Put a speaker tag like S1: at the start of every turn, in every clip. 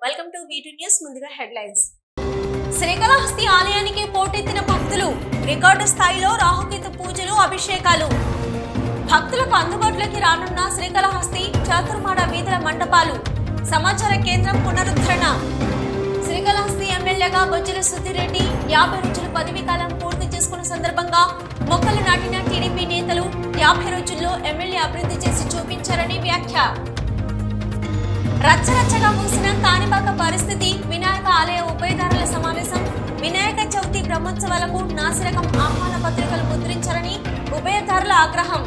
S1: Welcome to V2 news. ముందుగా headlines. Srikalahasti ఆలయానికి పోటెత్తిన భక్తులు, రికార్డు స్థాయిలో రాహుకేతు పూజలు, అభిషేకాలు. భక్తులకు అందుబాటులోకి రానున్న శ్రీకాళహస్తి చాతుర్మాడ వీధుల మండపాలు. సమాచార కేంద్రం పునరుద్ధరణ. శ్రీకాళహస్తి ఎమ్మెల్యేగా బొజ్జల సుధీరెడ్డి 50 రోజుల పదవీ కాలం పూర్తి చేసుకున్న సందర్భంగా మొక్కలు నాటిన టీడీపీ నేతలు 50 రోజుల్లో ఎమ్మెల్యే అభివృద్ధి చేసి చూపించారని వ్యాఖ్య. రచ్చరచ్చగా ముగిసిన కాణిపాక పరిస్థితి. వినాయక ఆలయ ఉభయదారుల సమావేశం. వినాయక చవితి బ్రహ్మోత్సవాలకు నాసిరకం ఆహ్వాన పత్రికలు ముద్రించారని ఉభయదారుల ఆగ్రహం.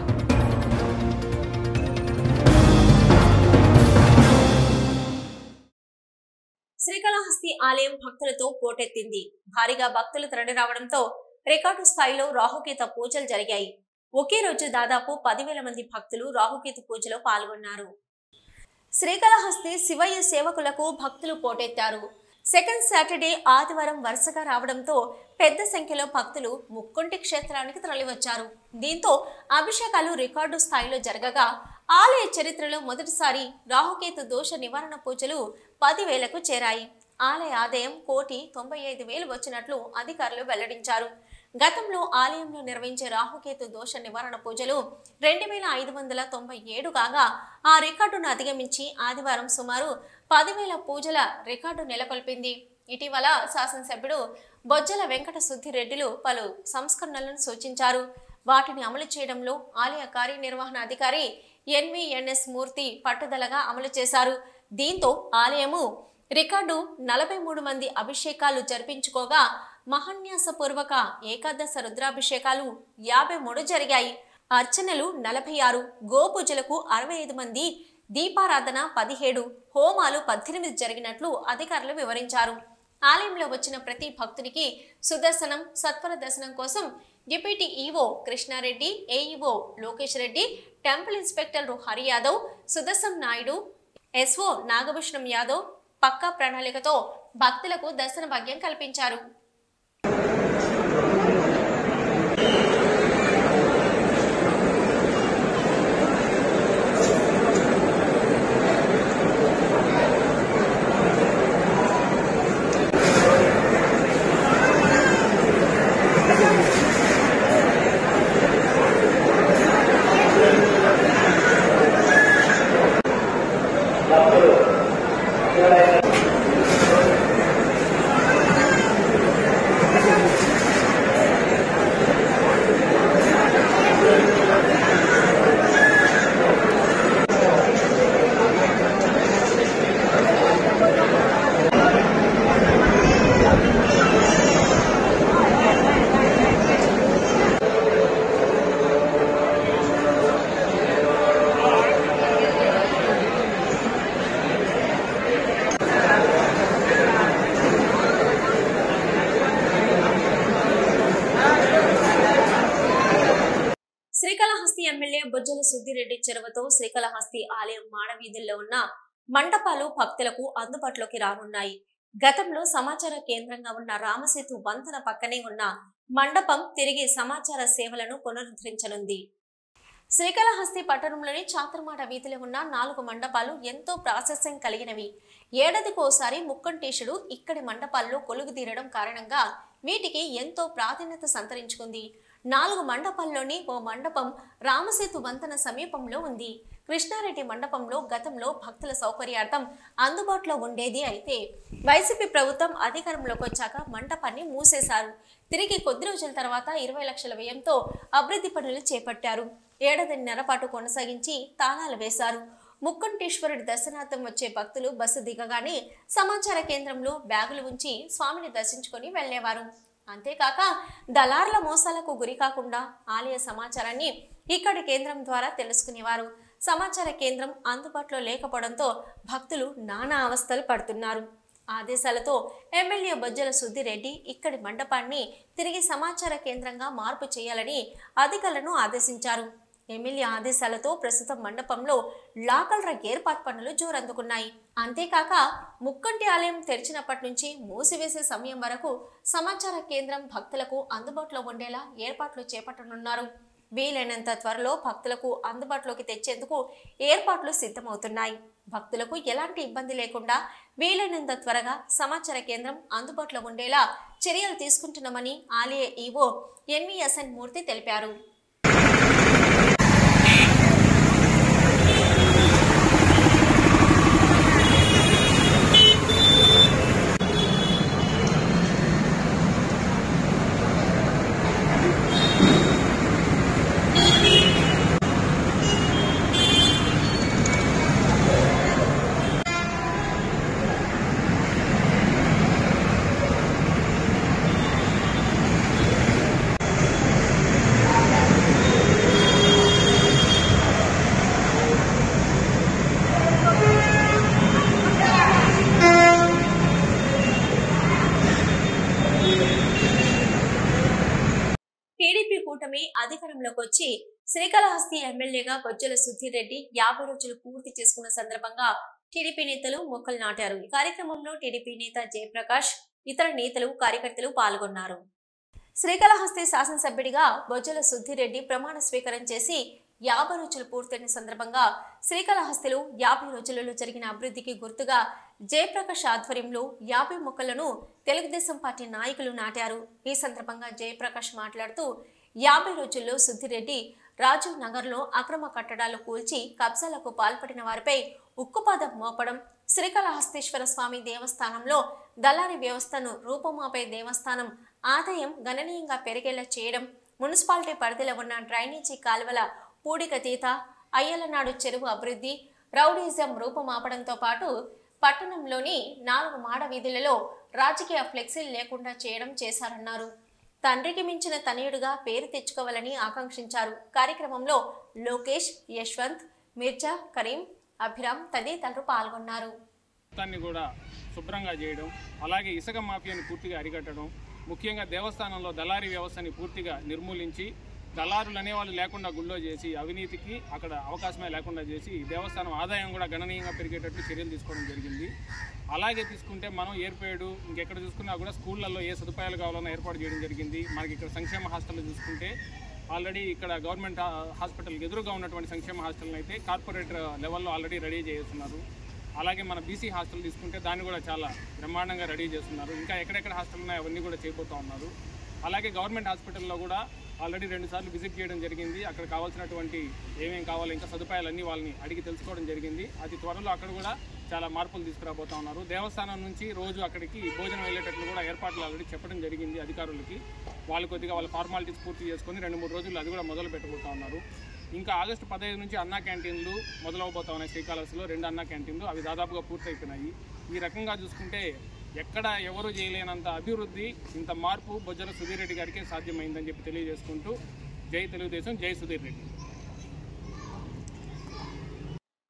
S1: శ్రీకాళహస్తి ఆలయం భక్తులతో పోటెత్తింది. భారీగా భక్తులు తరలి రావడంతో రికార్డు స్థాయిలో రాహుకేతు పూజలు జరిగాయి. ఒకే రోజు దాదాపు 10,000 మంది భక్తులు రాహుకేతు పూజలో పాల్గొన్నారు. శ్రీకాళహస్తి శివయ్య సేవకులకు భక్తులు పోటెత్తారు. సెకండ్ సాటర్డే ఆదివారం వరుసగా రావడంతో పెద్ద సంఖ్యలో భక్తులు ముక్కుంటి క్షేత్రానికి తరలివచ్చారు. దీంతో అభిషేకాలు రికార్డు స్థాయిలో జరగగా ఆలయ చరిత్రలో మొదటిసారి రాహుకేతు దోష నివారణ పూజలు 10,000కు చేరాయి. ఆలయ ఆదాయం 1,95,000 వచ్చినట్లు అధికారులు వెల్లడించారు. గతంలో ఆలయంలో నిర్వహించే రాహుకేతు దోష నివారణ పూజలు 2,597 కాగా ఆ రికార్డును అధిగమించి ఆదివారం సుమారు 10,000 పూజల రికార్డు నెలకొల్పింది. ఇటీవల శాసనసభ్యుడు బొజ్జల వెంకట సుధీరెడ్డిలు పలు సంస్కరణలను సూచించారు. వాటిని అమలు చేయడంలో ఆలయ కార్యనిర్వహణ అధికారి NVNS మూర్తి పట్టుదలగా అమలు చేశారు. దీంతో ఆలయము రికార్డు 43 మంది అభిషేకాలు జరిపించుకోగా మహాన్యాసపూర్వక ఏకాదశ రుద్రాభిషేకాలు 53 జరిగాయి. అర్చనలు 46, గోపూజలకు 65 మంది, దీపారాధన 17, హోమాలు 18 జరిగినట్లు అధికారులు వివరించారు. ఆలయంలో వచ్చిన ప్రతి భక్తునికి సుదర్శనం, సత్వర దర్శనం కోసం deputy EO Krishna Reddy, AEO Lokesh Reddy, temple inspector Hari Yadav, Sudarshan Naidu, SO Nagabhushanam Yadav పక్కా ప్రణాళికతో భక్తులకు దర్శన భాగ్యం కల్పించారు. శ్రీకాళహస్తి ఎమ్మెల్యే బొజ్జల సుధీరెడ్డి చొరవతో శ్రీకాళహస్తి ఆలయం మాడవీధుల్లో ఉన్న మండపాలు భక్తులకు అందుబాటులోకి రానున్నాయి. గతంలో సమాచార కేంద్రంగా ఉన్న రామసేతు వంతెన పక్కనే ఉన్న మండపం తిరిగి సమాచార సేవలను పునరుద్ధరించనుంది. శ్రీకాళహస్తి పట్టణంలోని చాతుర్మాడ వీధిలో ఉన్న 4 మండపాలు ఎంతో ప్రాశస్త్యం కలిగినవి. ఏడాదికోసారి ముక్కంటేశుడు ఇక్కడి మండపాల్లో కొలువుదీరడం కారణంగా వీటికి ఎంతో ప్రాధాన్యత సంతరించుకుంది. 4 మండపాల్లోని ఓ మండపం రామసేతు వంతెన సమీపంలో ఉంది. కృష్ణారెడ్డి మండపంలో గతంలో భక్తుల సౌకర్యార్థం అందుబాటులో ఉండేది. అయితే వైసీపీ ప్రభుత్వం అధికారంలోకి వచ్చాక మండపాన్ని మూసేశారు. తిరిగి కొద్ది రోజుల తర్వాత 20 లక్షల వ్యయంతో అభివృద్ధి పనులు చేపట్టారు. ఏడాదిన్నర పాటు కొనసాగించి తాళాలు వేశారు. ముక్కంటేశ్వరుడి దర్శనార్థం వచ్చే భక్తులు బస్సు దిగగానే సమాచార కేంద్రంలో బ్యాగులు ఉంచి స్వామిని దర్శించుకొని వెళ్లేవారు. అంతేకాక దళారుల మోసాలకు గురి కాకుండా ఆలయ సమాచారాన్ని ఇక్కడి కేంద్రం ద్వారా తెలుసుకునేవారు. సమాచార కేంద్రం అందుబాటులో లేకపోవడంతో భక్తులు నానా అవస్థలు పడుతున్నారు. ఆదేశాలతో ఎమ్మెల్యే బొజ్జల సుధీరెడ్డి ఇక్కడి మండపాన్ని తిరిగి సమాచార కేంద్రంగా మార్పు చేయాలని అధికారులను ఆదేశించారు. ఎమ్మెల్యే ఆదేశాలతో ప్రస్తుతం మండపంలో లాకర్ల ఏర్పాటు పనులు జోరందుకున్నాయి. అంతేకాక ముక్కంటి ఆలయం తెరిచినప్పటి నుంచి మూసివేసే సమయం వరకు సమాచార కేంద్రం భక్తులకు అందుబాటులో ఉండేలా ఏర్పాట్లు చేపట్టనున్నారు. వీలైనంత త్వరలో భక్తులకు అందుబాటులోకి తెచ్చేందుకు ఏర్పాట్లు సిద్ధమవుతున్నాయి. భక్తులకు ఎలాంటి ఇబ్బంది లేకుండా వీలైనంత త్వరగా సమాచార కేంద్రం అందుబాటులో ఉండేలా చర్యలు తీసుకుంటున్నామని ఆలయ ఈవో ఎన్విఎస్ఎన్ మూర్తి తెలిపారు. టీడీపీ కూటమి అధికారంలోకి వచ్చి శ్రీకాళహస్తి ఎమ్మెల్యేగా బొజ్జల సుధీర్ రెడ్డి 50 రోజులు పూర్తి చేసుకున్న సందర్భంగా టీడీపీ నేతలు మొక్కలు నాటారు. ఈ కార్యక్రమంలో టీడీపీ నేత జయప్రకాష్, ఇతర నేతలు, కార్యకర్తలు పాల్గొన్నారు. శ్రీకాళహస్తి శాసనసభ్యుడిగా బొజ్జల సుధీర్ రెడ్డి ప్రమాణ స్వీకారం చేసి 50 రోజులు పూర్తయిన సందర్భంగా శ్రీకాళహస్తిలో 50 రోజులలో జరిగిన అభివృద్ధికి గుర్తుగా జయప్రకాష్ ఆధ్వర్యంలో 50 మొక్కలను తెలుగుదేశం పార్టీ నాయకులు నాటారు. ఈ సందర్భంగా జయప్రకాష్ మాట్లాడుతూ 50 రోజుల్లో సుధీర్ రెడ్డి రాజీవ్ నగర్లో అక్రమ కట్టడాలు కూల్చి కబ్జాలకు పాల్పడిన వారిపై ఉక్కుపాదం మోపడం, శ్రీకాళహస్తీశ్వర స్వామి దేవస్థానంలో దళారీ వ్యవస్థను రూపుమాపే దేవస్థానం ఆదాయం గణనీయంగా పెరిగేలా చేయడం, మున్సిపాలిటీ పరిధిలో ఉన్న డ్రైనేజీ కాలువల పూడికతీత, అయ్యలనాడు చెరువు అభివృద్ధి, రౌడీజం రూపుమాపడంతో పాటు పట్టణంలోని 4 మాడ వీధులలో రాజకీయ ఫ్లెక్సీలు లేకుండా చేయడం చేశారన్నారు. తండ్రికి మించిన తనయుడుగా పేరు తెచ్చుకోవాలని ఆకాంక్షించారు. కార్యక్రమంలో లోకేష్, యశ్వంత్, మిర్జా, కరీం, అభిరామ్ తదితరులు పాల్గొన్నారు.
S2: కూడా శుభ్రంగా చేయడం, అలాగే ఇసుక మాఫియాని పూర్తిగా అరికట్టడం, ముఖ్యంగా దేవస్థానంలో దళారీ వ్యవస్థని పూర్తిగా నిర్మూలించి దళారులు అనేవాళ్ళు లేకుండా గుళ్ళో చేసి అవినీతికి అక్కడ అవకాశమే లేకుండా చేసి దేవస్థానం ఆదాయం కూడా గణనీయంగా పెరిగేటట్టు చర్యలు తీసుకోవడం జరిగింది. అలాగే తీసుకుంటే మనం ఏర్పాటు ఇంకెక్కడ చూసుకున్నా కూడా స్కూళ్ళల్లో ఏ సదుపాయాలు కావాలన్నా ఏర్పాటు చేయడం జరిగింది. మనకి ఇక్కడ సంక్షేమ హాస్టల్లో చూసుకుంటే ఆల్రెడీ ఇక్కడ గవర్నమెంట్ హాస్పిటల్కి ఎదురుగా ఉన్నటువంటి సంక్షేమ హాస్టల్ని అయితే కార్పొరేట్ లెవెల్లో ఆల్రెడీ రెడీ చేస్తున్నారు. అలాగే మన బీసీ హాస్టల్ తీసుకుంటే దాన్ని కూడా చాలా బ్రహ్మాండంగా రెడీ చేస్తున్నారు. ఇంకా ఎక్కడెక్కడ హాస్టల్ ఉన్నాయో అవన్నీ కూడా చేయబోతూ ఉన్నారు. అలాగే గవర్నమెంట్ హాస్పిటల్లో కూడా ఆల్రెడీ 2 సార్లు విజిట్ చేయడం జరిగింది. అక్కడ కావాల్సినటువంటి ఏమేమి కావాలో ఇంకా సదుపాయాలన్నీ వాళ్ళని అడిగి తెలుసుకోవడం జరిగింది. అతి త్వరలో అక్కడ కూడా చాలా మార్పులు తీసుకురాబోతా ఉన్నారు. దేవస్థానం నుంచి రోజు అక్కడికి భోజనం వెళ్ళేటట్లు కూడా ఏర్పాట్లు ఆల్రెడీ చెప్పడం జరిగింది అధికారులకి. వాళ్ళు కొద్దిగా వాళ్ళ ఫార్మాలిటీస్ పూర్తి చేసుకొని 2-3 రోజులు అది కూడా మొదలు పెట్టబోతా ఉన్నారు. ఇంకా ఆగస్టు 15 నుంచి అన్నా క్యాంటీన్లు మొదలవబోతా ఉన్నాయి. శ్రీకాళహస్తిలో 2 అన్నా క్యాంటీన్లు అవి దాదాపుగా పూర్తయిపోయినాయి. ఈ రకంగా చూసుకుంటే ఎక్కడ ఎవరు చేయలేనంత అభివృద్ధి, ఇంత మార్పు బొజ్జల సుధీర్ రెడ్డి గారికే సాధ్యమైందని చెప్పి తెలియజేసుకుంటూ జై తెలుగుదేశం, జై సుధీర్ రెడ్డి.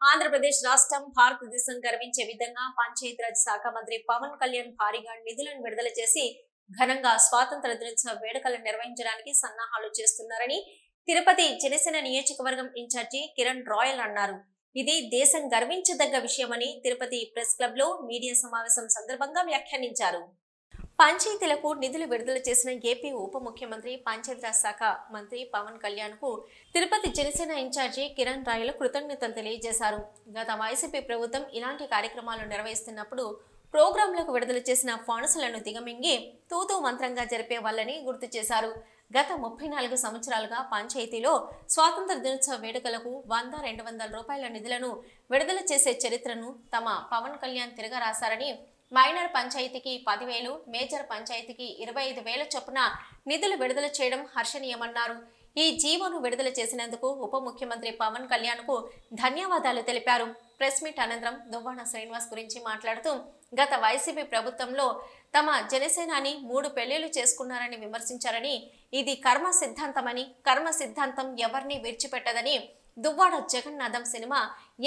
S1: ఆంధ్రప్రదేశ్ రాష్ట్రం భారతదేశం గర్వించే విధంగా పంచాయతీరాజ్ శాఖ మంత్రి పవన్ కళ్యాణ్ భారీగా నిధులను విడుదల చేసి ఘనంగా స్వాతంత్ర దినోత్సవ వేడుకలు నిర్వహించడానికి సన్నాహాలు చేస్తున్నారని తిరుపతి జనసేన నియోజకవర్గం ఇన్ఛార్జి కిరణ్ రాయల్ అన్నారు. ఇది దేశం గర్వించదగ్గ విషయమని తిరుపతి ప్రెస్ క్లబ్ లో మీడియా సమావేశం సందర్భంగా వ్యాఖ్యానించారు. పంచాయతీలకు నిధులు విడుదల చేసిన ఏపీ ఉప ముఖ్యమంత్రి పంచాయతీరాజ్ శాఖ మంత్రి పవన్ కళ్యాణ్ కు తిరుపతి జనసేన ఇన్ఛార్జి కిరణ్ రాయల్ కృతజ్ఞతలు తెలియజేశారు. గత వైసీపీ ప్రభుత్వం ఇలాంటి కార్యక్రమాలు నిర్వహిస్తున్నప్పుడు ప్రోగ్రాంలకు విడుదల చేసిన ఫండ్స్లను దిగమింగి తూతూ మంత్రంగా జరిపే వాళ్ళని గుర్తు చేశారు. గత 34 సంవత్సరాలుగా పంచాయతీలో స్వాతంత్ర దినోత్సవ వేడుకలకు 100-200 రూపాయల నిధులను విడుదల చేసే చరిత్రను తమ పవన్ కళ్యాణ్ తిరగరాశారని, మైనర్ పంచాయతీకి 10,000, మేజర్ పంచాయతీకి 25,000 చొప్పున నిధులు విడుదల చేయడం హర్షణీయమన్నారు. ఈ జీవోను విడుదల చేసినందుకు ఉప ముఖ్యమంత్రి పవన్ కళ్యాణ్ కు ధన్యవాదాలు తెలిపారు. ప్రెస్ మీట్ అనంతరం దువ్వాడ శ్రీనివాస్ గురించి మాట్లాడుతూ గత వైసీపీ ప్రభుత్వంలో తమ జనసేనాని 3 పెళ్లిళ్లు చేసుకున్నారని విమర్శించారని, ఇది కర్మ సిద్ధాంతమని, కర్మ సిద్ధాంతం ఎవరిని విడిచిపెట్టదని, దువ్వాడ జగన్నాథం సినిమా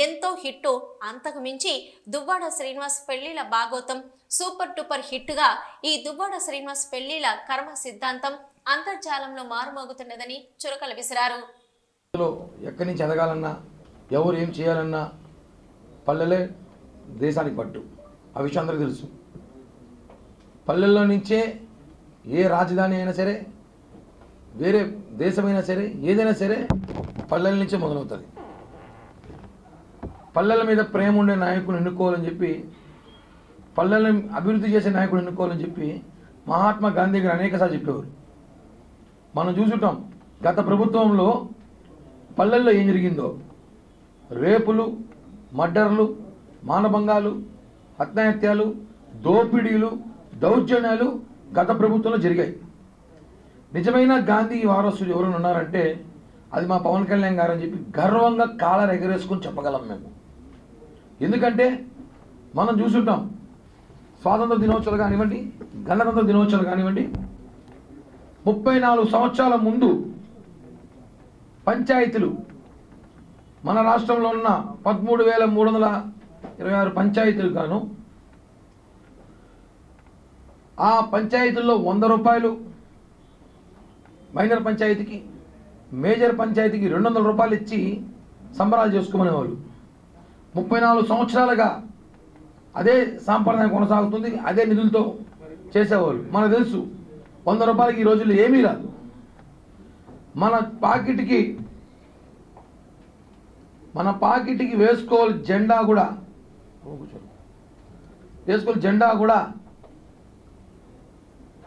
S1: ఎంతో హిట్టు, అంతకు మించి దువ్వాడ శ్రీనివాస్ పెళ్లిల భాగోతం సూపర్ డూపర్ హిట్గా ఈ దువ్వాడ శ్రీనివాస్ పెళ్లిల కర్మ సిద్ధాంతం అంతర్జాలంలో మారుమోగుతున్నదని చురకలు విసిరారు.
S3: ఎక్కడి నుంచి ఎదగాలన్నా, ఎవరు ఏం చేయాలన్నా పల్లెలే దేశానికి పట్టు. ఆ విషయం అందరికీ తెలుసు. పల్లెల్లో నుంచే ఏ రాజధాని అయినా సరే, వేరే దేశమైనా సరే, ఏదైనా సరే పల్లెల నుంచే మొదలవుతుంది. పల్లెల మీద ప్రేమ ఉండే నాయకుని ఎన్నుకోవాలని చెప్పి, పల్లెలను అభివృద్ధి చేసే నాయకుడు ఎన్నుకోవాలని చెప్పి మహాత్మా గాంధీ గారు అనేకసార్లు చెప్పేవారు. మనం చూసుంటాం గత ప్రభుత్వంలో పల్లెల్లో ఏం జరిగిందో. రేపులు, మర్డర్లు, మానభంగాలు, హత్యాహత్యాలు, దోపిడీలు, దౌర్జన్యాలు గత ప్రభుత్వంలో జరిగాయి. నిజమైన గాంధీ వారసులు ఎవరైనా ఉన్నారంటే అది మా పవన్ కళ్యాణ్ గారు అని చెప్పి గర్వంగా కాలర్ ఎగరేసుకొని చెప్పగలం మేము. ఎందుకంటే మనం చూసుంటాం స్వాతంత్ర దినోత్సవాలు కానివ్వండి, గణతంత్ర దినోత్సవాలు కానివ్వండి, 34 సంవత్సరాల ముందు పంచాయతీలు మన రాష్ట్రంలో ఉన్న 13,326 పంచాయతీలు గాను ఆ పంచాయతీల్లో 100 రూపాయలు మైనర్ పంచాయతీకి, మేజర్ పంచాయతీకి 200 రూపాయలు ఇచ్చి సంబరాలు చేసుకునేవాళ్ళు. 34 సంవత్సరాలుగా అదే సాంప్రదాయం కొనసాగుతుంది, అదే నిధులతో చేసేవాళ్ళు. మనకు తెలుసు 100 రూపాయలకి ఈ రోజుల్లో ఏమీ రాదు. మన పాకెట్కి వేసుకోవాలి జెండా కూడా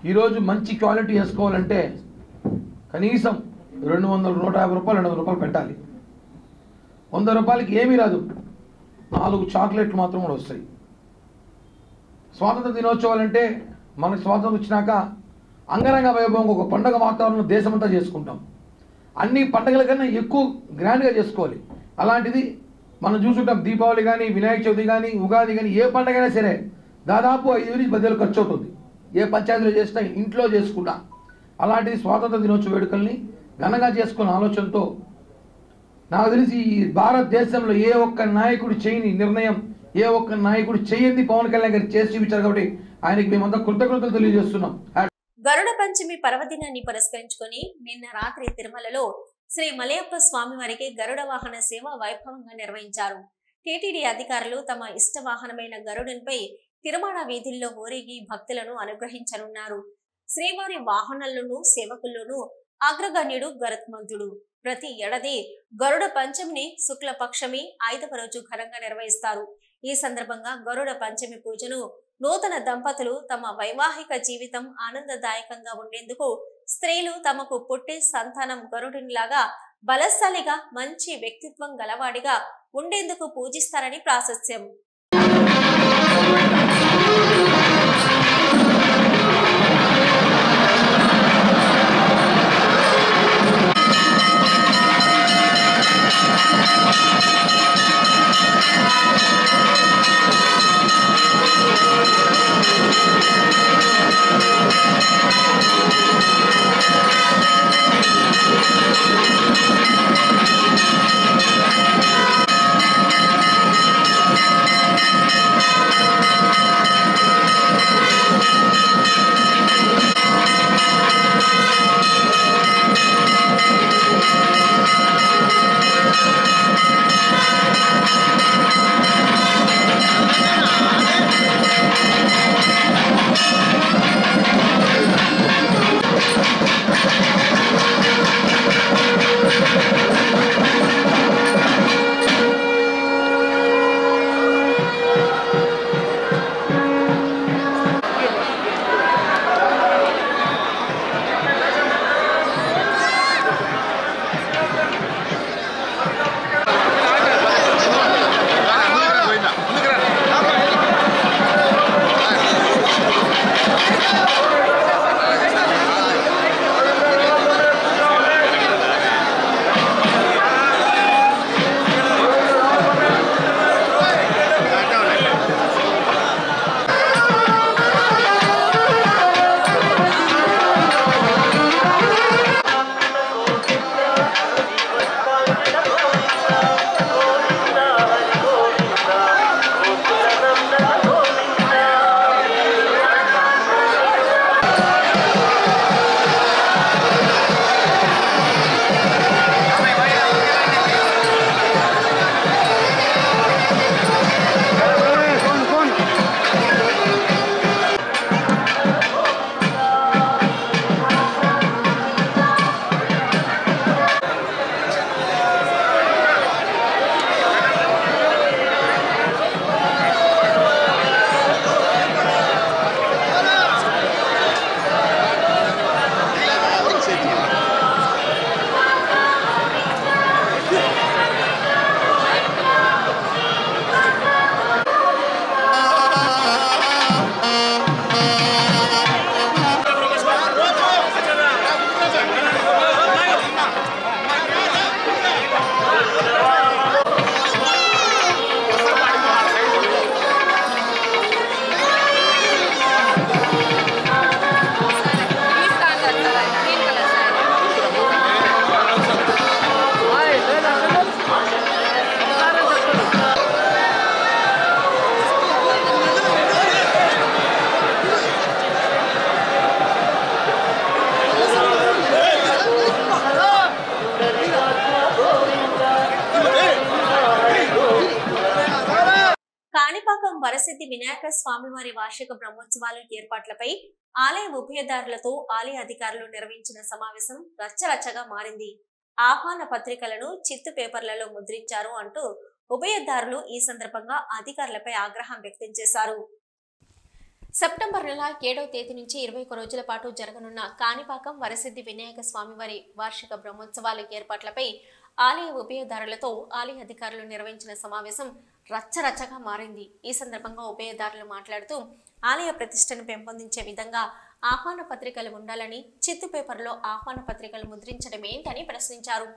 S3: ఈరోజు మంచి క్వాలిటీ వేసుకోవాలంటే కనీసం 200, 150 రూపాయలు, 200 రూపాయలు పెట్టాలి. 100 రూపాయలకి ఏమీ రాదు, 4 చాక్లెట్లు మాత్రం కూడా వస్తాయి. స్వాతంత్ర దినోత్సవాలు అంటే మనకు స్వాతంత్రం వచ్చినాక అంగరంగ వైభవంగా ఒక పండుగ వాతావరణం దేశమంతా చేసుకుంటాం. అన్ని పండుగల కన్నా ఎక్కువ గ్రాండ్గా చేసుకోవాలి. అలాంటిది మనం చూసుకుంటాం దీపావళి కానీ, వినాయక చవితి కానీ, ఉగాది కానీ, ఏ పండుగ అయినా సరే దాదాపు 5,000 నుంచి 10,000 ఖర్చు అవుతుంది. ఏ పంచాయతీలో చేసినా, ఇంట్లో చేసుకుంటా. అలాంటిది స్వాతంత్ర దినోత్సవ వేడుకల్ని ఘనంగా చేసుకున్న ఆలోచనతో నాకు తెలిసి ఈ భారతదేశంలో ఏ ఒక్క నాయకుడు చేయని నిర్ణయం, ఏ ఒక్క నాయకుడు చేయండి పవన్ కళ్యాణ్ గారు చేసి చూపించారు. కాబట్టి ఆయనకి మేమంతా కృతజ్ఞతలు తెలియజేస్తున్నాం.
S1: గరుడ పంచమి పర్వదినాన్ని పురస్కరించుకొని నిన్న రాత్రి తిరుమలలో శ్రీ మలయప్ప స్వామి వారికి గరుడ వాహన సేవ వైభవంగా నిర్వహించారు. టీటీడీ అధికారులు తమ ఇష్ట వాహనమైన గరుడునిపై తిరుమల వీధుల్లో ఊరేగి భక్తులను అనుగ్రహించనున్నారు. శ్రీవారి వాహనాల్లోనూ సేవకుల్లోనూ అగ్రగణ్యుడు గరుత్మంతుడు. ప్రతి ఏడాది గరుడ పంచమిని శుక్ల పక్షమి 5వ రోజు ఘనంగా నిర్వహిస్తారు. ఈ సందర్భంగా గరుడ పంచమి పూజను నూతన దంపతులు తమ వైవాహిక జీవితం ఆనందదాయకంగా ఉండేందుకు స్త్రీలు తమకు పుట్టే సంతానం గరుడునిలాగా బలశాలిగా మంచి వ్యక్తిత్వం గలవాడిగా ఉండేందుకు పూజిస్తారని ప్రాశస్త్యం. వినాయక స్వామివారి వార్షిక బ్రహ్మోత్సవాల ఏర్పాట్లపై ఆలయ ఉభయదారులతో ఆలయ అధికారులు నిర్వహించిన సమావేశం రచ్చరచ్చగా మారింది. ఆహ్వాన పత్రికలను చిత్తు పేపర్లలో ముద్రించారు అంటూ ఉభయదారులు ఈ సందర్భంగా అధికారులపై ఆగ్రహం వ్యక్తం చేశారు. సెప్టెంబర్ నెల 7వ తేదీ నుంచి 21 రోజుల పాటు జరగనున్న కాణిపాకం వరసిద్ధి వినాయక స్వామివారి వార్షిక బ్రహ్మోత్సవాల ఏర్పాట్లపై ఆలయ ఉభయదారులతో ఆలయ అధికారులు నిర్వహించిన సమావేశం రచ్చరచ్చగా మారింది. ఈ సందర్భంగా ఉభయదారులు మాట్లాడుతూ ఆలయ ప్రతిష్టను పెంపొందించే విధంగా ఆహ్వాన పత్రికలు ఉండాలని, చిత్తు పేపర్లో ఆహ్వాన పత్రికలు ముద్రించడం ఏంటని ప్రశ్నించారు.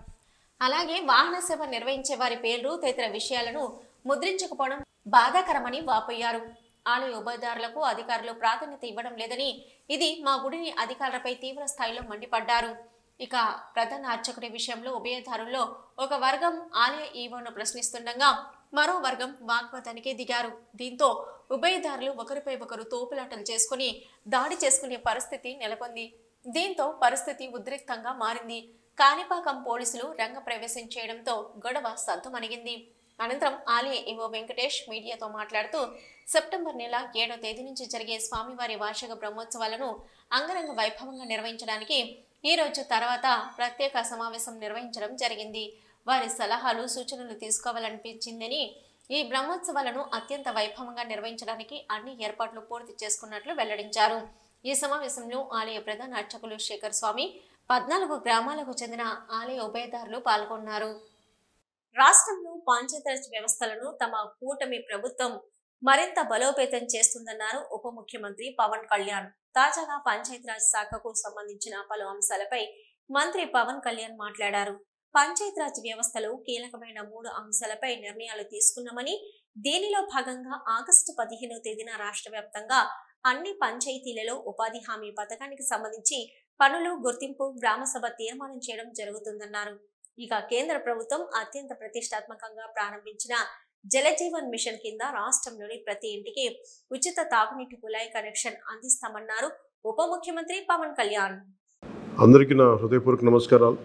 S1: అలాగే వాహన సేవ నిర్వహించే వారి పేర్లు తదితర విషయాలను ముద్రించకపోవడం బాధాకరమని వాపోయారు. ఆలయ ఉభయదారులకు అధికారులు ప్రాధాన్యత ఇవ్వడం లేదని, ఇది మా గుడిని అధికారులపై తీవ్ర స్థాయిలో మండిపడ్డారు. ఇక ప్రధాన అర్చకుడి విషయంలో ఉభయదారుల్లో ఒక వర్గం ఆలయ ఈవోను ప్రశ్నిస్తుండగా మరో వర్గం వాగ్వాదానికి దిగారు. దీంతో ఉభయదారులు ఒకరిపై ఒకరు తోపులాటలు చేసుకుని దాడి చేసుకునే పరిస్థితి నెలకొంది. దీంతో పరిస్థితి ఉద్రిక్తంగా మారింది. కాణిపాకం పోలీసులు రంగ ప్రవేశం చేయడంతో గొడవ సద్దుమణిగింది. అనంతరం ఆలయ ఈవో వెంకటేష్ మీడియాతో మాట్లాడుతూ సెప్టెంబర్ నెల 7వ తేదీ నుంచి జరిగే స్వామివారి వార్షిక బ్రహ్మోత్సవాలను అంగరంగ వైభవంగా నిర్వహించడానికి ఈ రోజు తర్వాత ప్రత్యేక సమావేశం నిర్వహించడం జరిగింది. వారి సలహాలు సూచనలు తీసుకోవాలనిపించిందని, ఈ బ్రహ్మోత్సవాలను అత్యంత వైభవంగా నిర్వహించడానికి అన్ని ఏర్పాట్లు పూర్తి చేసుకున్నట్లు వెల్లడించారు. ఈ సమావేశంలో ఆలయ ప్రధాన అర్చకులు శేఖర్ స్వామి, 14 గ్రామాలకు చెందిన ఆలయ ఉభయదారులు పాల్గొన్నారు. రాష్ట్రంలో పంచాయతీరాజ్ వ్యవస్థలను తమ కూటమి ప్రభుత్వం మరింత బలోపేతం చేస్తుందన్నారు ఉప ముఖ్యమంత్రి పవన్ కళ్యాణ్. తాజాగా పంచాయతీరాజ్ శాఖకు సంబంధించిన పలు అంశాలపై మంత్రి పవన్ కళ్యాణ్ మాట్లాడారు. పంచాయతీరాజ్ వ్యవస్థలో కీలకమైన 3 అంశాలపై నిర్ణయాలు తీసుకున్నామని, దీనిలో భాగంగా ఆగస్టు 15వ తేదీన రాష్ట్ర వ్యాప్తంగా అన్ని పంచాయతీలలో ఉపాధి హామీ పథకానికి సంబంధించి పనులు గుర్తింపు గ్రామసభ తీర్మానం చేయడం జరుగుతుందన్నారు. ఇక కేంద్ర ప్రభుత్వం అత్యంత ప్రతిష్టాత్మకంగా ప్రారంభించిన జలజీవన్ మిషన్ కింద రాష్ట్రంలోని ప్రతి ఇంటికి ఉచిత తాగునీటి కుళాయి కనెక్షన్ అందిస్తామన్నారు ఉప ముఖ్యమంత్రి పవన్ కళ్యాణ్.
S4: అందరికీ నా హృదయపూర్వక నమస్కారాలు.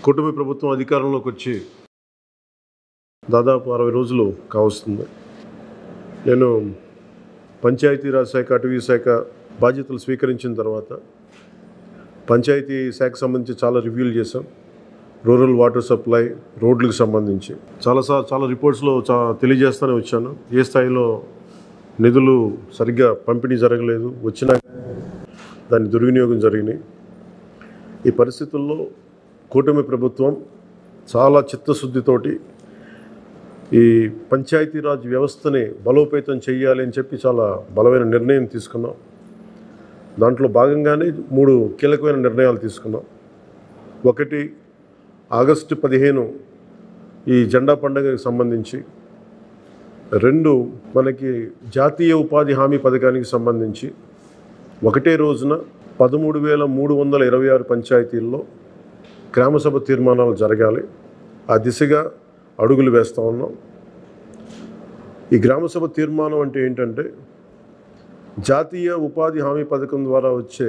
S4: కూటమి ప్రభుత్వం అధికారంలోకి వచ్చి దాదాపు 60 రోజులు కావస్తుంది. నేను పంచాయతీరాజ్ శాఖ, అటవీ శాఖ బాధ్యతలు స్వీకరించిన తర్వాత పంచాయతీ శాఖకు సంబంధించి చాలా రివ్యూలు చేశాం. రూరల్ వాటర్ సప్లై, రోడ్లకు సంబంధించి చాలా రిపోర్ట్స్లో తెలియజేస్తూనే వచ్చాను. ఏ స్థాయిలో నిధులు సరిగ్గా పంపిణీ జరగలేదు, వచ్చినా దాని దుర్వినియోగం జరిగినాయి. ఈ పరిస్థితుల్లో కూటమి ప్రభుత్వం చాలా చిత్తశుద్ధితోటి ఈ పంచాయతీరాజ్ వ్యవస్థని బలోపేతం చేయాలి అని చెప్పి చాలా బలమైన నిర్ణయం తీసుకున్నాం. దాంట్లో భాగంగానే 3 కీలకమైన నిర్ణయాలు తీసుకున్నాం. ఒకటి, ఆగస్టు 15 ఈ జెండా పండుగకి సంబంధించి. 2, మనకి జాతీయ ఉపాధి హామీ పథకానికి సంబంధించి ఒకటే రోజున 13,326 పంచాయతీల్లో గ్రామసభ తీర్మానాలు జరగాలి. ఆ దిశగా అడుగులు వేస్తూ ఉన్నాం. ఈ గ్రామసభ తీర్మానం అంటే ఏంటంటే, జాతీయ ఉపాధి హామీ పథకం ద్వారా వచ్చే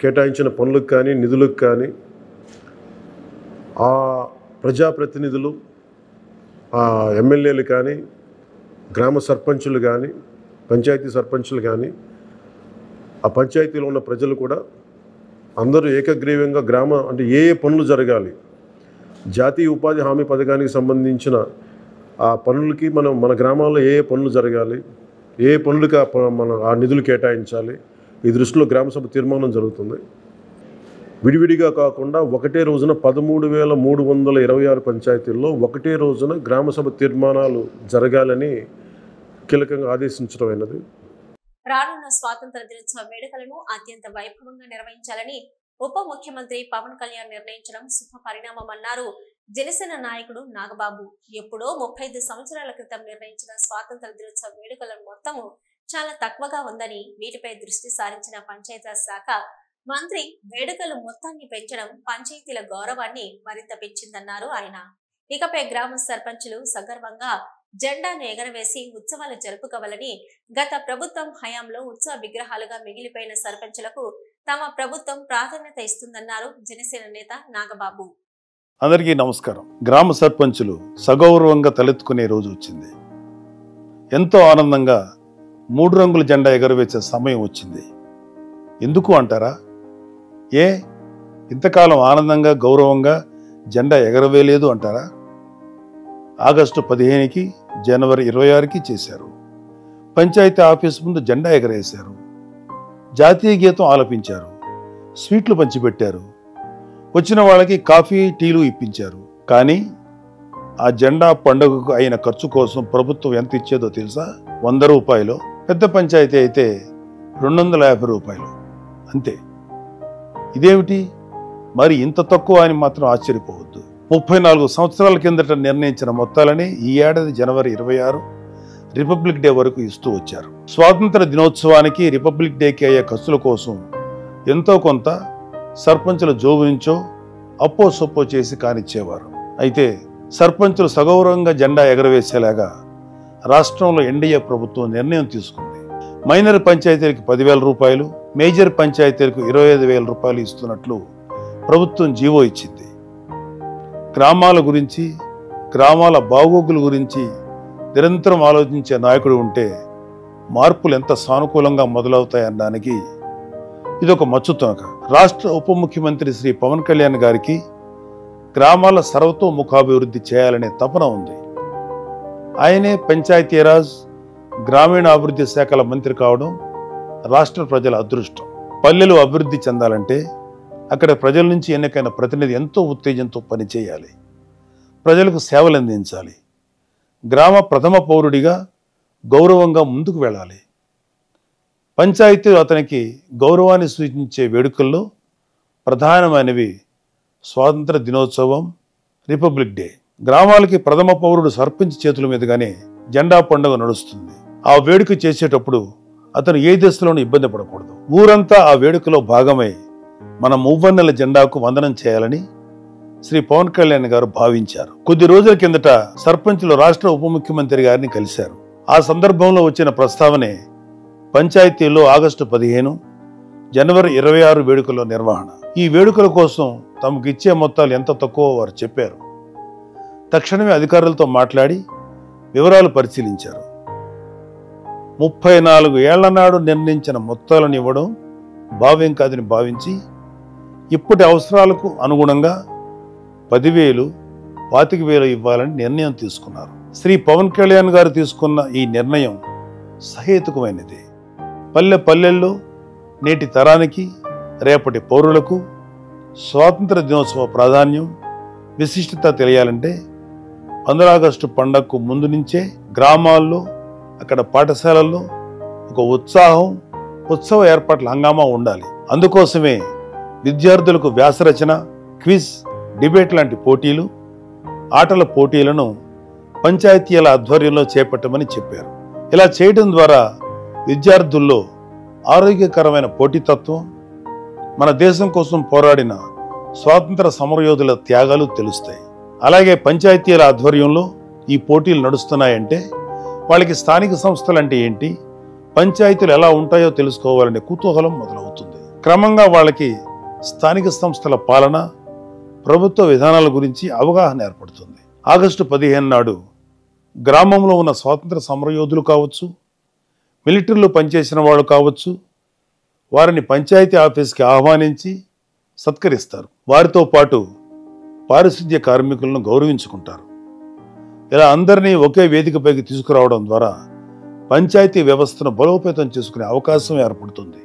S4: కేటాయించిన పనులకు కానీ నిధులకు కానీ ఆ ప్రజాప్రతినిధులు, ఆ ఎమ్మెల్యేలు కానీ, గ్రామ సర్పంచులు కానీ, పంచాయతీ సర్పంచులు కానీ, ఆ పంచాయతీలో ఉన్న ప్రజలు కూడా అందరూ ఏకగ్రీవంగా అంటే ఏ పనులు జరగాలి, జాతీయ ఉపాధి హామీ పథకానికి సంబంధించిన ఆ పనులకి మన గ్రామాల్లో ఏ పనులు జరగాలి, ఏ పనులకి ఆ నిధులు కేటాయించాలి, ఈ దృష్టిలో గ్రామసభ తీర్మానం జరుగుతుంది. విడివిడిగా కాకుండా ఒకటే రోజున 13,326 పంచాయతీల్లో ఒకటే రోజున గ్రామసభ తీర్మానాలు జరగాలని కీలకంగా ఆదేశించడమైనది.
S1: రానున్న స్వాతంత్ర దినోత్సవ వేడుకలను అత్యంత వైభవంగా నిర్వహించాలని ఉప ముఖ్యమంత్రి పవన్ కళ్యాణ్ నిర్ణయించడం శుభ పరిణామమన్నారు జనసేన నాయకుడు నాగబాబు. ఎప్పుడో 35 సంవత్సరాల క్రితం నిర్ణయించిన స్వాతంత్ర దినోత్సవ వేడుకల మొత్తము చాలా తక్కువగా ఉందని, వీటిపై దృష్టి సారించిన పంచాయతీరాజ్ శాఖ మంత్రి వేడుకల మొత్తాన్ని పెంచడం పంచాయతీల గౌరవాన్ని మరింత పెంచిందన్నారు ఆయన. ఇకపై గ్రామ సర్పంచులు సగర్వంగా జెండాను ఎగరవేసి ఉత్సవాలు జరుపుకోవాలని, గత ప్రభుత్వం హయాంలో ఉత్సవ విగ్రహాలుగా మిగిలిపోయిన సర్పంచులకు తమ ప్రభుత్వం ప్రాధాన్యత ఇస్తుందన్నారు జనసేన నేత నాగబాబు.
S5: అందరికీ నమస్కారం. గ్రామ సర్పంచులు సగౌరవంగా తలెత్తుకునే రోజు వచ్చింది. ఎంతో ఆనందంగా 3 రంగుల జెండా ఎగరవేసే సమయం వచ్చింది. ఎందుకు అంటారా? ఇంతకాలం ఆనందంగా గౌరవంగా జెండా ఎగరవేయలేదు అంటారా? ఆగస్టు 15కి జనవరి 26కి చేశారు. పంచాయతీ ఆఫీస్ ముందు జెండా ఎగరేశారు. జాతీయ గీతం ఆలపించారు. స్వీట్లు పంచిపెట్టారు. వచ్చిన వాళ్ళకి కాఫీ టీలు ఇప్పించారు. కానీ ఆ జెండా పండుగకు అయిన ఖర్చు కోసం ప్రభుత్వం ఎంత ఇచ్చేదో తెలుసా? 100 రూపాయలు. పెద్ద పంచాయతీ అయితే 250 రూపాయలు అంతే. ఇదేమిటి మరి ఇంత తక్కువ అని మాత్రం ఆశ్చర్యపోవద్దు. 34 సంవత్సరాల కిందట నిర్ణయించిన మొత్తాలని ఈ ఏడాది జనవరి 26 రిపబ్లిక్ డే వరకు ఇస్తూ వచ్చారు. స్వాతంత్ర దినోత్సవానికి రిపబ్లిక్ డేకి అయ్యే ఖర్చుల కోసం ఎంతో కొంత సర్పంచుల జోబు నుంచో అప్పో సొప్పో చేసి కానిచ్చేవారు. అయితే సర్పంచులు సగౌరవంగా జెండా ఎగరవేసేలాగా రాష్ట్రంలో ఎన్డీఏ ప్రభుత్వం నిర్ణయం తీసుకుంది. మైనర్ పంచాయతీలకు 10,000 రూపాయలు, మేజర్ పంచాయతీలకు 25,000 రూపాయలు ఇస్తున్నట్లు ప్రభుత్వం జీవో ఇచ్చింది. గ్రామాల గురించి, గ్రామాల బాగోగుల గురించి నిరంతరం ఆలోచించే నాయకుడు ఉంటే మార్పులు ఎంత సానుకూలంగా మొదలవుతాయనడానికి ఇదొక మచ్చుతునక. రాష్ట్ర ఉప ముఖ్యమంత్రి శ్రీ పవన్ కళ్యాణ్ గారికి గ్రామాల సర్వతోముఖాభివృద్ధి చేయాలనే తపన ఉంది. ఆయనే పంచాయతీరాజ్, గ్రామీణాభివృద్ధి శాఖల మంత్రి కావడం రాష్ట్ర ప్రజల అదృష్టం. పల్లెలు అభివృద్ధి చెందాలంటే అక్కడ ప్రజల నుంచి ఎన్నికైన ప్రతినిధి ఎంతో ఉత్తేజంతో పనిచేయాలి. ప్రజలకు సేవలు అందించాలి. గ్రామ ప్రథమ పౌరుడిగా గౌరవంగా ముందుకు వెళ్ళాలి. పంచాయతీలు అతనికి గౌరవాన్ని సూచించే వేడుకల్లో ప్రధానమైనవి స్వాతంత్ర దినోత్సవం, రిపబ్లిక్ డే. గ్రామాలకి ప్రథమ పౌరుడు సర్పంచ్ చేతుల మీదుగానే జెండా పండుగ నడుస్తుంది. ఆ వేడుక చేసేటప్పుడు అతను ఏ దశలోనూ ఇబ్బంది పడకూడదు. ఊరంతా ఆ వేడుకలో భాగమై మన మూవన్నెల జెండాకు వందనం చేయాలని శ్రీ పవన్ కళ్యాణ్ గారు భావించారు. కొద్ది రోజుల కిందట సర్పంచులు రాష్ట్ర ఉప ముఖ్యమంత్రి గారిని కలిశారు. ఆ సందర్భంలో వచ్చిన ప్రస్తావనే పంచాయతీల్లో ఆగస్టు 15, జనవరి 26 వేడుకల నిర్వహణ. ఈ వేడుకల కోసం తమకు ఇచ్చే మొత్తాలు ఎంత తక్కువ వారు చెప్పారు. తక్షణమే అధికారులతో మాట్లాడి వివరాలు పరిశీలించారు. 34 ఏళ్ల నాడు నిర్ణయించిన మొత్తాలను ఇవ్వడం భావ్యం కాదని భావించి ఇప్పటి అవసరాలకు అనుగుణంగా 10,000, 25,000 ఇవ్వాలని నిర్ణయం తీసుకున్నారు. శ్రీ పవన్ కళ్యాణ్ గారు తీసుకున్న ఈ నిర్ణయం సహేతుకమైనది. పల్లెల్లో నేటి తరానికి, రేపటి పౌరులకు స్వాతంత్ర దినోత్సవ ప్రాధాన్యం, విశిష్టత తెలియాలంటే 15 ఆగస్టు పండగకు ముందు నుంచే గ్రామాల్లో, అక్కడ పాఠశాలల్లో ఒక ఉత్సవ ఏర్పాట్ల హంగామా ఉండాలి. అందుకోసమే విద్యార్థులకు వ్యాసరచన, క్విజ్, డిబేట్ లాంటి పోటీలు, ఆటల పోటీలను పంచాయతీల ఆధ్వర్యంలో చేపట్టమని చెప్పారు. ఇలా చేయడం ద్వారా విద్యార్థుల్లో ఆరోగ్యకరమైన పోటీతత్వం, మన దేశం కోసం పోరాడిన స్వాతంత్ర సమరయోధుల త్యాగాలు తెలుస్తాయి. అలాగే పంచాయతీల ఆధ్వర్యంలో ఈ పోటీలు నడుస్తున్నాయంటే వాళ్ళకి స్థానిక సంస్థలు అంటే ఏంటి, పంచాయతీలు ఎలా ఉంటాయో తెలుసుకోవాలనే కుతూహలం మొదలవుతుంది. క్రమంగా వాళ్ళకి స్థానిక సంస్థల పాలన, ప్రభుత్వ విధానాల గురించి అవగాహన ఏర్పడుతుంది. ఆగస్టు 15 నాడు గ్రామంలో ఉన్న స్వాతంత్ర సమరయోధులు కావచ్చు, మిలిటరీలో పనిచేసిన వాళ్ళు కావచ్చు, వారిని పంచాయతీ ఆఫీస్కి ఆహ్వానించి సత్కరిస్తారు. వారితో పాటు పారిశుద్ధ్య కార్మికులను గౌరవించుకుంటారు. ఇలా అందరినీ ఒకే వేదికపైకి తీసుకురావడం ద్వారా పంచాయతీ వ్యవస్థను బలోపేతం చేసుకునే అవకాశం ఏర్పడుతుంది.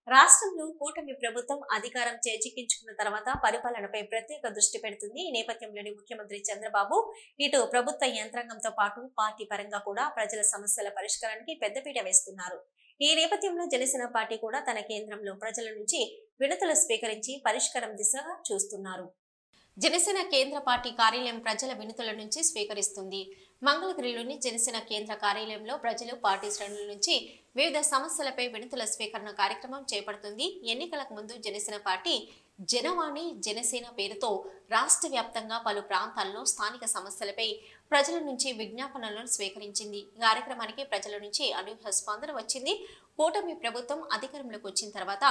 S1: రాష్ట్రంలో కూటమి ప్రభుత్వం అధికారం చేజిక్కించుకున్న తర్వాత పరిపాలనపై ప్రత్యేక దృష్టి పెడుతుంది. ఈ నేపథ్యంలోని ముఖ్యమంత్రి చంద్రబాబు ఇటు ప్రభుత్వ యంత్రాంగంతో పాటు పార్టీ పరంగా కూడా ప్రజల సమస్యల పరిష్కారానికి పెద్దపీట వేస్తున్నారు. ఈ నేపథ్యంలో జనసేన పార్టీ కూడా తన కేంద్రంలో ప్రజల నుంచి వినతులు స్వీకరించి పరిష్కారం దిశగా చూస్తున్నారు. జనసేన కేంద్ర పార్టీ కార్యాలయం ప్రజల వినతుల నుంచి స్వీకరిస్తుంది. మంగళగిరిలోని జనసేన కేంద్ర కార్యాలయంలో ప్రజలు పార్టీ శ్రేణుల నుంచి వివిధ సమస్యలపై వినతుల స్వీకరణ కార్యక్రమం చేపడుతుంది. ఎన్నికలకు ముందు జనసేన పార్టీ జనవాణి జనసేన పేరుతో రాష్ట్ర వ్యాప్తంగా పలు ప్రాంతాల్లో స్థానిక సమస్యలపై ప్రజల నుంచి విజ్ఞాపనలను స్వీకరించింది. కార్యక్రమానికి ప్రజల నుంచి అనూహ్య స్పందన వచ్చింది. కూటమి ప్రభుత్వం అధికారంలోకి వచ్చిన తర్వాత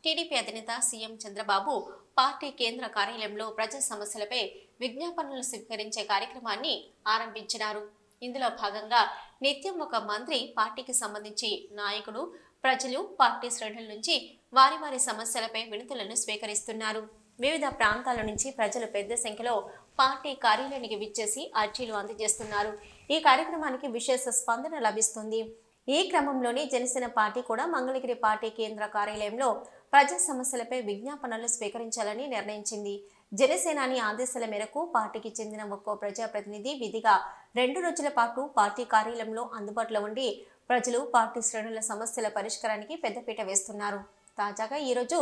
S1: టీడీపీ అధినేత సీఎం చంద్రబాబు పార్టీ కేంద్ర కార్యాలయంలో ప్రజా సమస్యలపై విజ్ఞాపనలు స్వీకరించే కార్యక్రమాన్ని ఆరంభించినారు. ఇందులో భాగంగా నిత్యం ఒక మంత్రి పార్టీకి సంబంధించి నాయకుడు ప్రజలు పార్టీ శ్రేణుల నుంచి వారి వారి సమస్యలపై వినతులను స్వీకరిస్తున్నారు. వివిధ ప్రాంతాల నుంచి ప్రజలు పెద్ద సంఖ్యలో పార్టీ కార్యాలయానికి విచ్చేసి అర్జీలు అందజేస్తున్నారు. ఈ కార్యక్రమానికి విశేష స్పందన లభిస్తుంది. ఈ క్రమంలోనే జనసేన పార్టీ కూడా మంగళగిరి పార్టీ కేంద్ర కార్యాలయంలో ప్రజా సమస్యలపై విజ్ఞాపనలు స్వీకరించాలని నిర్ణయించింది. జనసేనాని ఆదేశాల మేరకు పార్టీకి చెందిన ఒక్కో ప్రజాప్రతినిధి విధిగా 2 రోజుల పాటు పార్టీ కార్యాలయంలో అందుబాటులో ఉండి ప్రజలు పార్టీ శ్రేణుల సమస్యల పరిష్కారానికి పెద్దపీట వేస్తున్నారు. తాజాగా ఈరోజు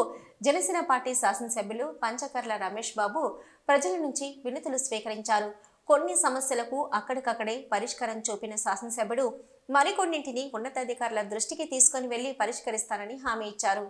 S1: జనసేన పార్టీ శాసనసభ్యులు పంచకర్ల రమేష్ బాబు ప్రజల నుంచి వినతులు స్వీకరించారు. కొన్ని సమస్యలకు అక్కడికక్కడే పరిష్కారం చూపిన శాసనసభ్యుడు మరికొన్నింటిని ఉన్నతాధికారుల దృష్టికి తీసుకుని వెళ్లి పరిష్కరిస్తారని హామీ ఇచ్చారు.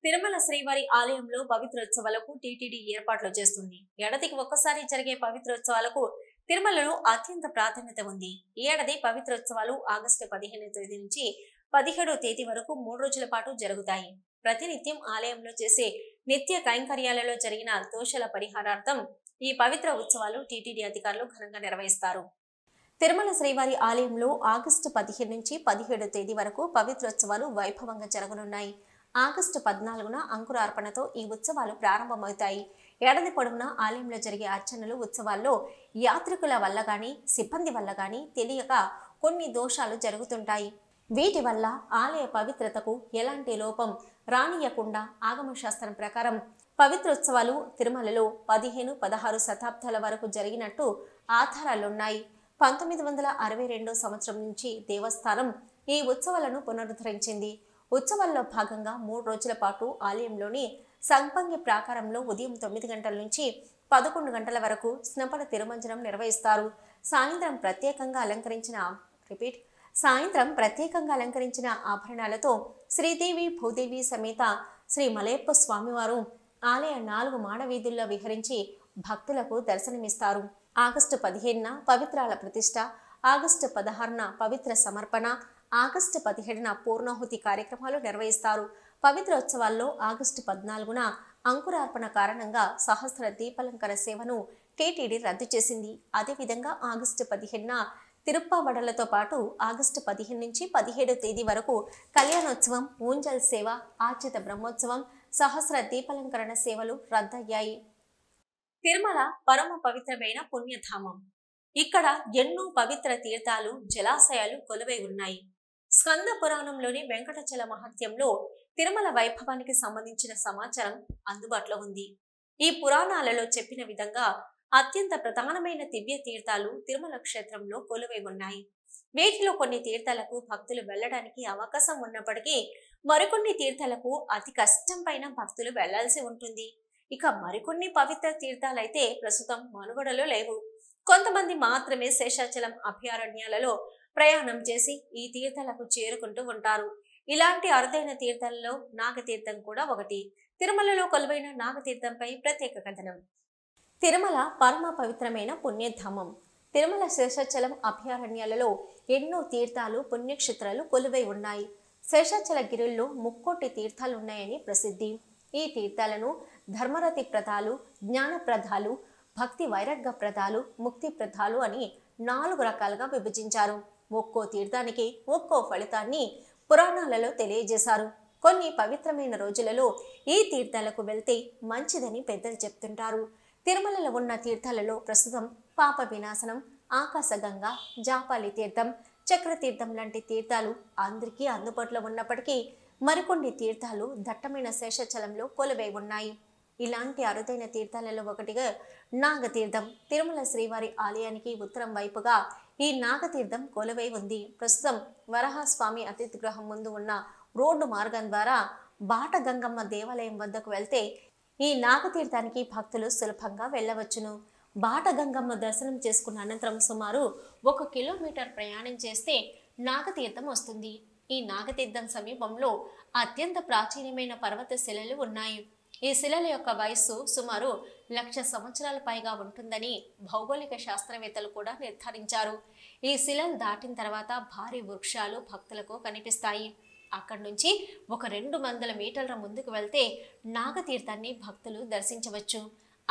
S1: తిరుమల శ్రీవారి ఆలయంలో పవిత్రోత్సవాలకు టీటీడీ ఏర్పాట్లు చేస్తుంది. ఏడాదికి ఒక్కసారి జరిగే పవిత్రోత్సవాలకు తిరుమలలో అత్యంత ప్రాధాన్యత ఉంది. ఈ ఏడాది పవిత్రోత్సవాలు ఆగస్టు 15వ తేదీ నుంచి 17వ తేదీ వరకు 3 రోజుల పాటు జరుగుతాయి. ప్రతినిత్యం ఆలయంలో చేసే నిత్య కైంకర్యాలలో జరిగిన దోషాల పరిహారార్థం ఈ పవిత్ర ఉత్సవాలు టీటీడీ అధికారులు ఘనంగా నిర్వహిస్తారు. తిరుమల శ్రీవారి ఆలయంలో ఆగస్టు 15 నుంచి 17వ తేదీ వరకు పవిత్రోత్సవాలు వైభవంగా జరగనున్నాయి. ఆగస్టు 14న అంకురార్పణతో ఈ ఉత్సవాలు ప్రారంభమవుతాయి. ఏడాది పొడవునా ఆలయంలో జరిగే అర్చనలు ఉత్సవాల్లో యాత్రికుల వల్ల గాని సిబ్బంది వల్ల గాని తెలియక కొన్ని దోషాలు జరుగుతుంటాయి. వీటి వల్ల ఆలయ పవిత్రతకు ఎలాంటి లోపం రానియకుండా ఆగమ శాస్త్రం ప్రకారం పవిత్రోత్సవాలు తిరుమలలో 15-16 శతాబ్దాల వరకు జరిగినట్టు ఆధారాలున్నాయి. 1962 సంవత్సరం నుంచి దేవస్థానం ఈ ఉత్సవాలను పునరుద్ధరించింది. ఉత్సవాల్లో భాగంగా 3 రోజుల పాటు ఆలయంలోని సంపంగి ప్రాకారంలో ఉదయం 9 గంటల నుంచి 11 గంటల వరకు స్నపన తిరుమంజనం నిర్వహిస్తారు. సాయంత్రం ప్రత్యేకంగా అలంకరించిన ఆభరణాలతో శ్రీదేవి భూదేవి సమేత శ్రీ మలయప్ప స్వామివారు ఆలయ 4 మాడవీధుల్లో విహరించి భక్తులకు దర్శనమిస్తారు. ఆగస్టు 15న పవిత్రాల ప్రతిష్ట, ఆగస్టు 16న పవిత్ర సమర్పణ, ఆగస్టు 17న పూర్ణాహుతి కార్యక్రమాలు నిర్వహిస్తారు. పవిత్రోత్సవాల్లో ఆగస్టు 14న అంకురార్పణ కారణంగా సహస్ర దీపాలంకర సేవను టీటీడీ రద్దు చేసింది. అదేవిధంగా ఆగస్టు 15న తిరుప్పావడలతో పాటు ఆగస్టు 15 నుంచి 17వ తేదీ వరకు కళ్యాణోత్సవం, ఊంజల్ సేవ, ఆర్చిత బ్రహ్మోత్సవం, సహస్ర దీపాలంకరణ సేవలు రద్దయ్యాయి. తిరుమల పరమ పవిత్రమైన పుణ్యధామం. ఇక్కడ ఎన్నో పవిత్ర తీర్థాలు, జలాశయాలు కొలువై ఉన్నాయి. స్కంద పురాణంలోని వెంకటాచల మహత్యంలో తిరుమల వైభవానికి సంబంధించిన సమాచారం అందుబాటులో ఉంది. ఈ పురాణాలలో చెప్పిన విధంగా అత్యంత ప్రధానమైన దివ్య తీర్థాలు తిరుమల క్షేత్రంలో కొలువై ఉన్నాయి. వీటిలో కొన్ని తీర్థాలకు భక్తులు వెళ్లడానికి అవకాశం ఉన్నప్పటికీ మరికొన్ని తీర్థాలకు అతి కష్టం పైన భక్తులు వెళ్లాల్సి ఉంటుంది. ఇక మరికొన్ని పవిత్ర తీర్థాలైతే ప్రస్తుతం మనుగడలో లేవు. కొంతమంది మాత్రమే శేషాచలం అభయారణ్యాలలో ప్రయాణం చేసి ఈ తీర్థాలకు చేరుకుంటూ ఉంటారు. ఇలాంటి అరుదైన తీర్థాలలో నాగతీర్థం కూడా ఒకటి. తిరుమలలో కొలువైన నాగతీర్థంపై ప్రత్యేక కథనం. తిరుమల పరమ పవిత్రమైన పుణ్యధామం. తిరుమల శేషాచలం అభయారణ్యాలలో ఎన్నో తీర్థాలు, పుణ్యక్షేత్రాలు కొలువై ఉన్నాయి. శేషాచల గిరుల్లో 3 తీర్థాలు ఉన్నాయని ప్రసిద్ధి. ఈ తీర్థాలను ధర్మరతి ప్రదాలు, జ్ఞాన ప్రదాలు, భక్తి వైరాగ్య ప్రదాలు, ముక్తి ప్రదాలు అని 4 రకాలుగా విభజించారు. ఒక్కో తీర్థానికి ఒక్కో ఫలితాన్ని పురాణాలలో తెలియజేశారు. కొన్ని పవిత్రమైన రోజులలో ఈ తీర్థాలకు వెళ్తే మంచిదని పెద్దలు చెప్తుంటారు. తిరుమలలో ఉన్న తీర్థాలలో ప్రస్తుతం పాప వినాశనం, ఆకాశగంగా, జాపాలి తీర్థం, చక్రతీర్థం లాంటి తీర్థాలు అందరికీ అందుబాటులో ఉన్నప్పటికీ మరికొన్ని తీర్థాలు దట్టమైన శేషాచలంలో కొలువై ఉన్నాయి. ఇలాంటి అరుదైన తీర్థాలలో ఒకటిగా నాగతీర్థం. తిరుమల శ్రీవారి ఆలయానికి ఉత్తరం వైపుగా ఈ నాగతీర్థం కొలువై ఉంది. ప్రస్తుతం వరహస్వామి అతిథి గృహం ముందు ఉన్న రోడ్డు మార్గం ద్వారా బాటగంగమ్మ దేవాలయం వద్దకు వెళ్తే ఈ నాగతీర్థానికి భక్తులు సులభంగా వెళ్ళవచ్చును. బాటగంగమ్మ దర్శనం చేసుకున్న అనంతరం సుమారు 1 కిలోమీటర్ ప్రయాణం చేస్తే నాగతీర్థం వస్తుంది. ఈ నాగతీర్థం సమీపంలో అత్యంత ప్రాచీనమైన పర్వత శిలలు ఉన్నాయి. ఈ శిలల యొక్క వయస్సు సుమారు 1,00,000 సంవత్సరాల పైగా ఉంటుందని భౌగోళిక శాస్త్రవేత్తలు కూడా నిర్ధారించారు. ఈ శిలలు దాటిన తర్వాత భారీ వృక్షాలు భక్తులకు కనిపిస్తాయి. అక్కడి నుంచి ఒక 200 మీటర్ల ముందుకు వెళ్తే నాగతీర్థాన్ని భక్తులు దర్శించవచ్చు.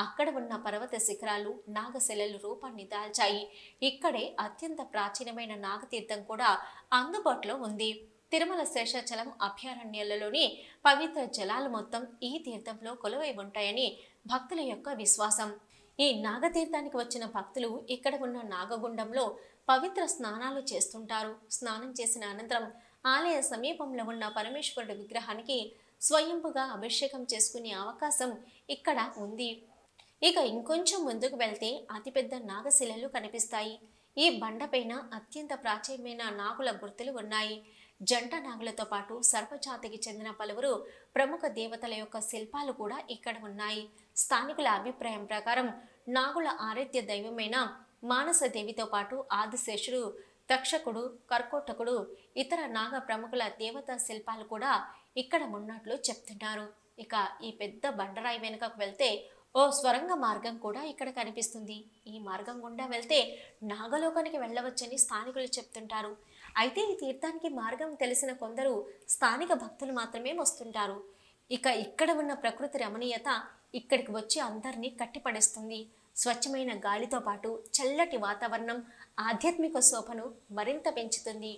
S1: అక్కడ ఉన్న పర్వత శిఖరాలు నాగశిలలు రూపాన్ని దాల్చాయి. ఇక్కడే అత్యంత ప్రాచీనమైన నాగతీర్థం కూడా అందుబాటులో ఉంది. తిరుమల శేషాచలం అభయారణ్యాలలోని పవిత్ర జలాలు మొత్తం ఈ తీర్థంలో కొలువై ఉంటాయని భక్తుల యొక్క విశ్వాసం. ఈ నాగతీర్థానికి వచ్చిన భక్తులు ఇక్కడ ఉన్న నాగగుండంలో పవిత్ర స్నానాలు చేస్తుంటారు. స్నానం చేసిన అనంతరం ఆలయ సమీపంలో ఉన్న పరమేశ్వరుడి విగ్రహానికి స్వయంపుగా అభిషేకం చేసుకునే అవకాశం ఇక్కడ ఉంది. ఇక ఇంకొంచెం ముందుకు వెళ్తే అతిపెద్ద నాగశిలలు కనిపిస్తాయి. ఈ బండపైన అత్యంత ప్రాచీనమైన నాగుల గుర్తులు ఉన్నాయి. జంట నాగులతో పాటు సర్పజాతికి చెందిన పలువురు ప్రముఖ దేవతల యొక్క శిల్పాలు కూడా ఇక్కడ ఉన్నాయి. స్థానికుల అభిప్రాయం ప్రకారం నాగుల ఆరాధ్య దైవమైన మానసదేవితో పాటు ఆదిశేషుడు, తక్షకుడు, కర్కోటకుడు, ఇతర నాగ ప్రముఖుల దేవతా శిల్పాలు కూడా ఇక్కడ ఉన్నట్లు చెప్తున్నారు. ఇక ఈ పెద్ద బండరాయి వెనుకకు వెళ్తే ఓ స్వరంగ మార్గం కూడా ఇక్కడ కనిపిస్తుంది. ఈ మార్గం గుండా వెళ్తే నాగలోకానికి వెళ్ళవచ్చని స్థానికులు చెప్తుంటారు. అయితే ఈ తీర్థానికి మార్గం తెలిసిన కొందరు స్థానిక భక్తులు మాత్రమే వస్తుంటారు. ఇక ఇక్కడ ఉన్న ప్రకృతి రమణీయత ఇక్కడికి వచ్చి అందరినీ కట్టిపడేస్తుంది. స్వచ్ఛమైన గాలితో పాటు చల్లటి వాతావరణం ఆధ్యాత్మిక శోభను మరింత పెంచుతుంది.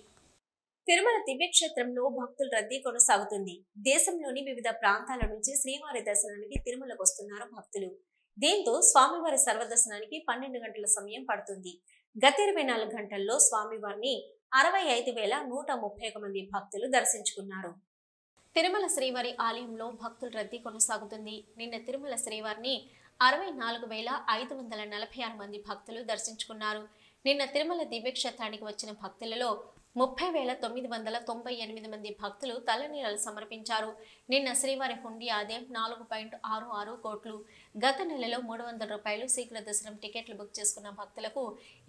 S1: తిరుమల దివ్యక్షేత్రంలో భక్తుల రద్దీ కొనసాగుతుంది. దేశంలోని వివిధ ప్రాంతాల నుంచి శ్రీవారి దర్శనానికి తిరుమలకు వస్తున్నారు భక్తులు. దీంతో స్వామివారి సర్వదర్శనానికి 12 గంటల సమయం పడుతుంది. గత 24 గంటల్లో స్వామివారిని 65,131 మంది భక్తులు దర్శించుకున్నారు. తిరుమల శ్రీవారి ఆలయంలో భక్తుల రద్దీ కొనసాగుతుంది. నిన్న తిరుమల శ్రీవారిని 64,546 మంది భక్తులు దర్శించుకున్నారు. నిన్న తిరుమల దివ్యక్షేత్రానికి వచ్చిన భక్తులలో 30,998 మంది భక్తులు తలనీలాలు సమర్పించారు. నిన్న శ్రీవారి హుండీ ఆదాయం 4.66 కోట్లు. గత నెలలో 300 రూపాయలు శీఘ్ర దర్శనం టికెట్లు బుక్ చేసుకున్న భక్తులకు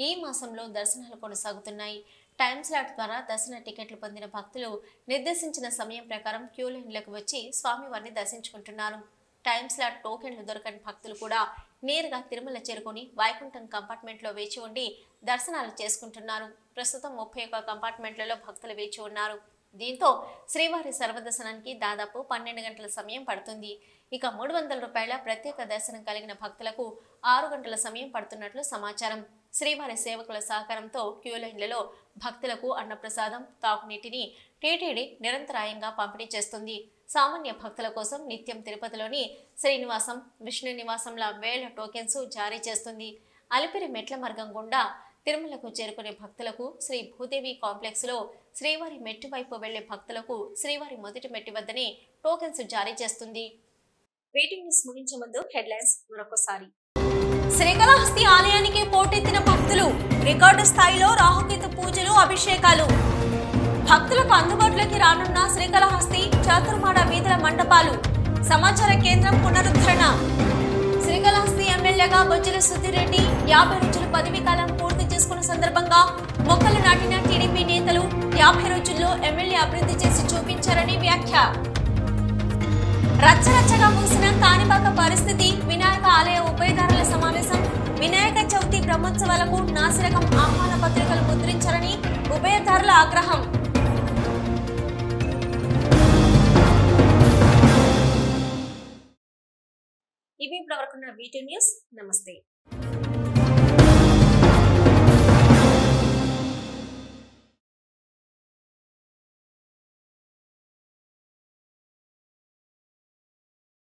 S1: ఈ మాసంలో దర్శనాలు కొనసాగుతున్నాయి. టైమ్ స్లాట్ ద్వారా దర్శన టికెట్లు పొందిన భక్తులు నిర్దేశించిన సమయం ప్రకారం క్యూ లైన్లకు వచ్చి స్వామివారిని దర్శించుకుంటున్నారు. టైమ్ స్లాట్ టోకెన్లు దొరకని భక్తులు కూడా నేరుగా తిరుమల చేరుకొని వైకుంఠం కంపార్ట్మెంట్లో వేచి ఉండి దర్శనాలు చేసుకుంటున్నారు. ప్రస్తుతం 31 కంపార్ట్మెంట్లలో భక్తులు వేచి ఉన్నారు. దీంతో శ్రీవారి సర్వదర్శనానికి దాదాపు 12 గంటల సమయం పడుతుంది. ఇక 300 రూపాయల ప్రత్యేక దర్శనం కలిగిన భక్తులకు 6 గంటల సమయం పడుతున్నట్లు సమాచారం. శ్రీవారి సేవకుల సహకారంతో క్యూ లైన్లలో భక్తులకు అన్నప్రసాదం, తాగునీటిని టీటీడీ నిరంతరాయంగా పంపిణీ చేస్తుంది. సామాన్య భక్తుల కోసం నిత్యం తిరుపతిలోని శ్రీనివాసం, విష్ణు నివాసంల వేల టోకెన్స్ జారీ చేస్తుంది. అలిపిరి మెట్ల మార్గం గుండా తిరుమలకు చేరుకునే భక్తులకు శ్రీ భూదేవి కాంప్లెక్స్ లో, శ్రీవారి మెట్టు వైపు వెళ్లే భక్తులకు శ్రీవారి మొదటి మెట్టి వద్దనే టోకెన్స్ జారీ చేస్తుంది. వెయిటింగ్ న్యూస్ ముగించే ముందు హెడ్లైన్స్ మరొకసారి. శ్రీకాళహస్తి ఆలయానికి పోటెత్తిన భక్తులు, రికార్డు స్థాయిలో రాహుకేతు పూజలు, అభిషేకాలు. భక్తులకు అందుబాటులోకి రానున్న శ్రీకాళహస్తి చాతుర్మాడ వీధుల మండపాలు. సమాచార కేంద్రం పునరుద్ధరణ. శ్రీకాళహస్తి ఎమ్మెల్యేగా బొజ్జల సుధీర్ రెడ్డి 50 రోజుల పదవీ కాలం పూర్తి చేసుకున్న సందర్భంగా మొక్కలు నాటిన టీడీపీ నేతలు 50 రోజుల్లో ఎమ్మెల్యే అభివృద్ధి చేసి చూపించారని వ్యాఖ్య. రచ్చరచ్చగా ముగిసిన కాణిపాక పరిస్థితి. వినాయక ఆలయ ఉభయదారుల సమావేశం. వినాయక చవితి బ్రహ్మోత్సవాలకు నాసిరకం ఆహ్వాన పత్రికలు ముద్రించారని ఉభయదారుల ఆగ్రహం. ఇవి ఇప్పటివరకున్న వీటి న్యూస్. నమస్తే.